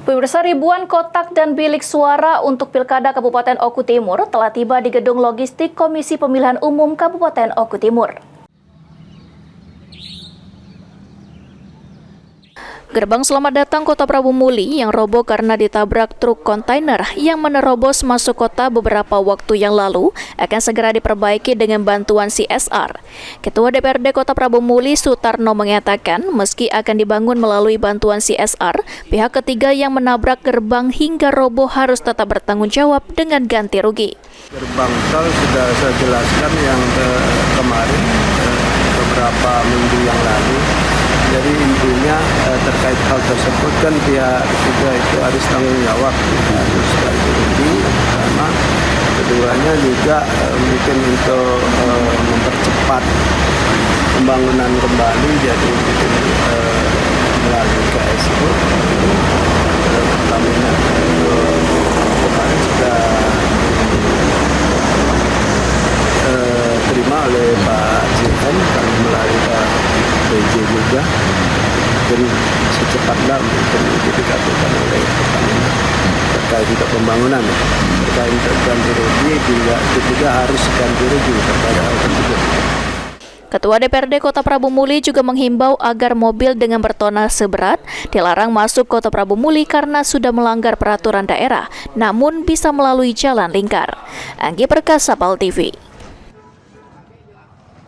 Pemirsa, ribuan kotak dan bilik suara untuk Pilkada Kabupaten Oku Timur telah tiba di Gedung Logistik Komisi Pemilihan Umum Kabupaten Oku Timur. Gerbang Selamat Datang Kota Prabu Muli yang roboh karena ditabrak truk kontainer yang menerobos masuk kota beberapa waktu yang lalu akan segera diperbaiki dengan bantuan CSR. Ketua DPRD Kota Prabu Muli Sutarno mengatakan meski akan dibangun melalui bantuan CSR, pihak ketiga yang menabrak gerbang hingga roboh harus tetap bertanggung jawab dengan ganti rugi. Gerbang tol sudah saya jelaskan yang kemarin beberapa minggu yang lalu. Jadi intinya terkait hal tersebut kan pihak ketiga itu harus tanggung jawab, harus ganti rugi, karena keduanya juga mungkin untuk mempercepat pembangunan kembali, jadi melalui KSU Pertamina kemarin sudah terima oleh Pak JM dan melalui Pak PJ juga, dan secepatnya mungkin itu dikatakan oleh Pertamina terkait untuk pembangunan, terkait untuk ganti rugi juga harus ganti rugi terkait hal tersebut. Ketua DPRD Kota Prabu Muli juga menghimbau agar mobil dengan bertonnase berat dilarang masuk Kota Prabu Muli karena sudah melanggar peraturan daerah, namun bisa melalui jalan lingkar. Anggi Perkasa, PAL TV.